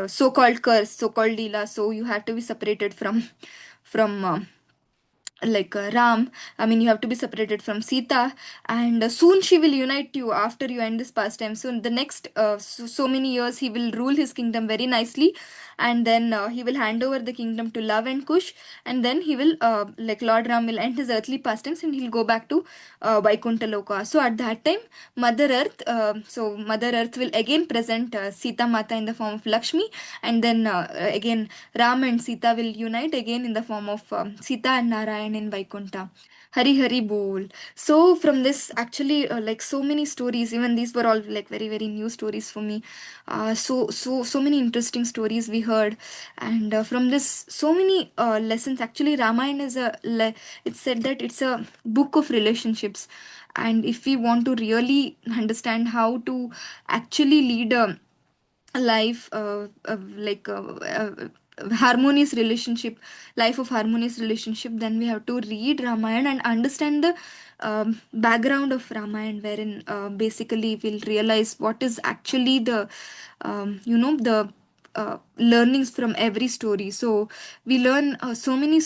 so-called curse, so-called Leela. So you have to be separated from Ram. I mean, you have to be separated from Sita, and soon she will unite you after you end this pastime. So the next so many years he will rule his kingdom very nicely, and then he will hand over the kingdom to Love and Kush, and then he will Lord Ram will end his earthly pastimes, and he'll go back to Vaikuntha Loka. So at that time, Mother Earth will again present Sita Mata in the form of Lakshmi, and then again Ram and Sita will unite again in the form of Sita and Narayan in Vaikuntha. Hari Hari Bol. So from this, actually, so many stories. Even these were all like very very new stories for me. So many interesting stories we heard, and from this, so many lessons. Actually, Ramayana is it's said that it's a book of relationships, and if we want to really understand how to actually lead a life harmonious relationship, life of harmonious relationship, then we have to read Ramayana and understand the background of Ramayana, wherein basically we'll realize what is actually the the learnings from every story. So we learn so many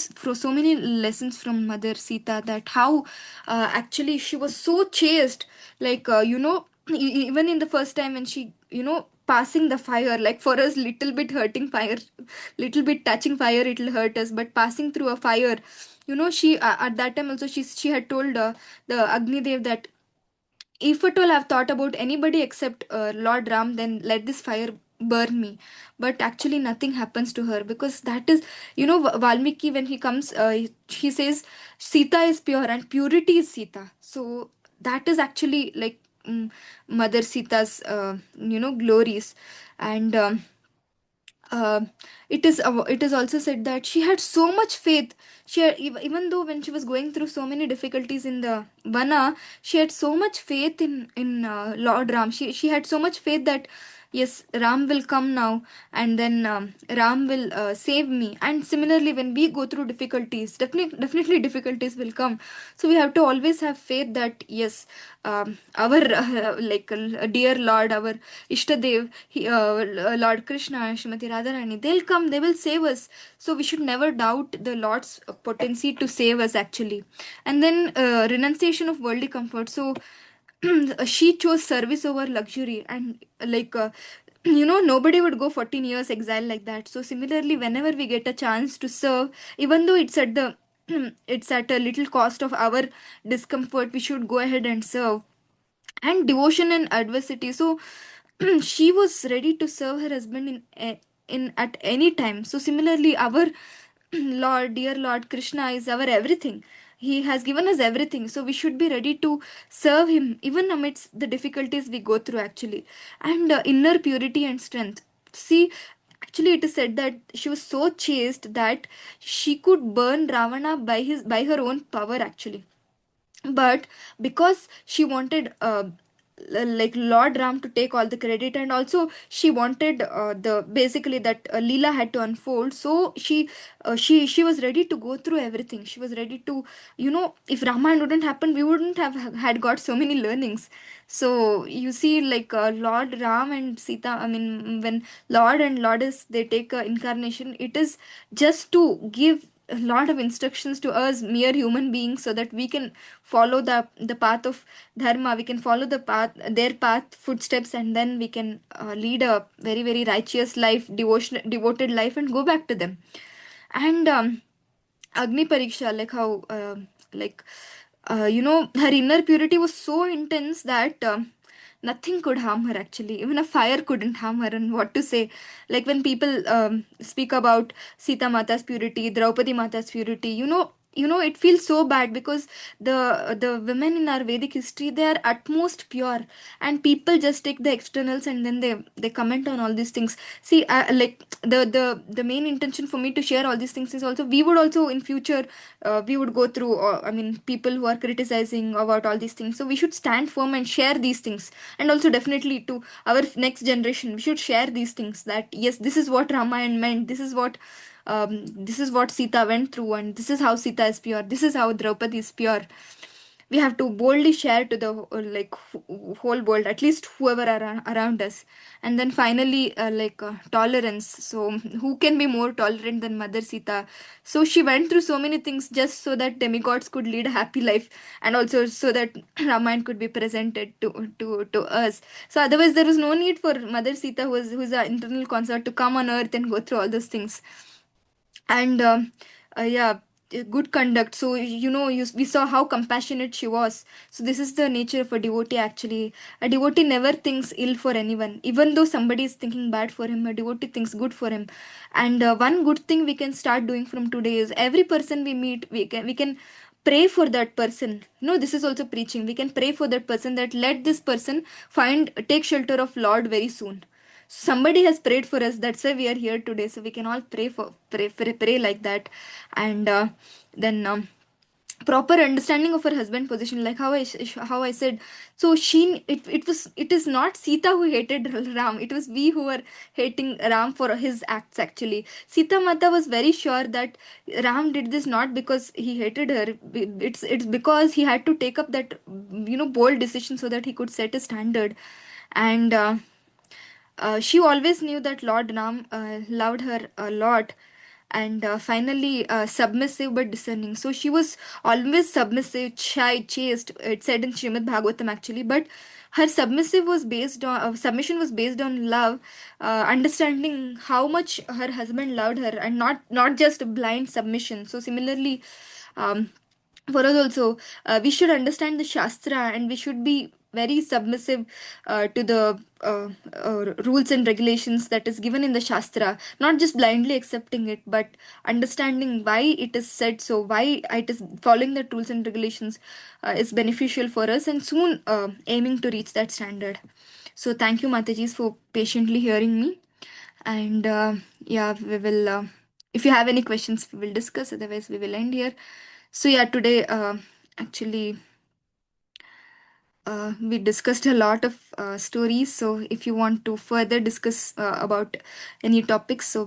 lessons from Mother Sita, that how actually she was so chaste, even in the first time when she passing the fire, like for us little bit hurting fire, little bit touching fire, it'll hurt us, but passing through a fire, she at that time also she had told the Agni Dev that if at all I've thought about anybody except Lord Ram, then let this fire burn me. But actually, nothing happens to her, because that is, Valmiki, when he comes, he says, Sita is pure and purity is Sita. So that is actually like Mother Sita's, glories. And uh, it is also said that she had so much faith. Even though when she was going through so many difficulties in the vana, she had so much faith in Lord Ram. She had so much faith that yes, Ram will come now, and then Ram will save me. And similarly, when we go through difficulties, definitely difficulties will come. So we have to always have faith that yes, our dear Lord, our Ishtadev, Lord Krishna, Srimati Radharani, they'll come, they will save us. So we should never doubt the Lord's potency to save us actually. And then renunciation of worldly comfort. So she chose service over luxury, and nobody would go 14 years exile like that. So similarly, whenever we get a chance to serve, even though it's at the it's at a little cost of our discomfort, we should go ahead and serve. And devotion and adversity. So she was ready to serve her husband in at any time. So similarly, our Lord, dear Lord Krishna, is our everything. He has given us everything, so we should be ready to serve him even amidst the difficulties we go through actually. And inner purity and strength. See, actually it is said that she was so chaste that she could burn Ravana by her own power actually. But because she wanted like Lord Ram to take all the credit, and also she wanted the basically that Leela had to unfold, so she was ready to go through everything. She was ready to, if Ramayana wouldn't happen, we wouldn't have had got so many learnings. So you see, like Lord Ram and Sita, I mean, when Lord and Lourdes they take incarnation, it is just to give a lot of instructions to us mere human beings, so that we can follow the path of dharma, we can follow the path, their path footsteps, and then we can lead a very very righteous life, devoted life, and go back to them. And Agni Pariksha, like how like her inner purity was so intense that nothing could harm her actually. Even a fire couldn't harm her. And what to say? Like when people speak about Sita Mata's purity, Draupadi Mata's purity, it feels so bad, because the women in our Vedic history, they are utmost pure, and people just take the externals and then they comment on all these things. See, like the main intention for me to share all these things is also we would also in future we would go through I mean people who are criticizing about all these things, so we should stand firm and share these things. And also definitely to our next generation, we should share these things, that yes, this is what Ramayana meant, this is what Sita went through, and this is how Sita is pure, this is how Draupadi is pure. We have to boldly share to the whole world, at least whoever are around us. And then finally tolerance. So who can be more tolerant than Mother Sita? So she went through so many things just so that demigods could lead a happy life, and also so that Ramayana could be presented to us. So otherwise there was no need for Mother Sita, who's an internal consort, to come on earth and go through all those things. And yeah, good conduct. So we saw how compassionate she was. So this is the nature of a devotee actually. A devotee never thinks ill for anyone, even though somebody is thinking bad for him, a devotee thinks good for him. And one good thing we can start doing from today is every person we meet, we can pray for that person. This is also preaching. We can pray for that person, that let this person take shelter of Lord very soon. Somebody has prayed for us, that's why we are here today. So we can all pray like that. And then proper understanding of her husband position, like how I said. So it is not Sita who hated Ram, it was we who were hating Ram for his acts. Actually, Sita Mata was very sure that Ram did this not because he hated her. It's because he had to take up that, bold decision so that he could set a standard. And she always knew that Lord Ram loved her a lot, and finally submissive but discerning. So she was always submissive, shy, chaste. It said in Srimad Bhagavatam actually, but her submission was based on love, understanding how much her husband loved her, and not just a blind submission. So similarly, um, for us also, we should understand the shastra, and we should be very submissive to the rules and regulations that is given in the shastra, not just blindly accepting it, but understanding why it is said, so why it is following the rules and regulations is beneficial for us, and soon aiming to reach that standard. So thank you, Matajis, for patiently hearing me. And yeah, we will if you have any questions we will discuss, otherwise we will end here. So yeah, today actually we discussed a lot of stories. So if you want to further discuss about any topics, so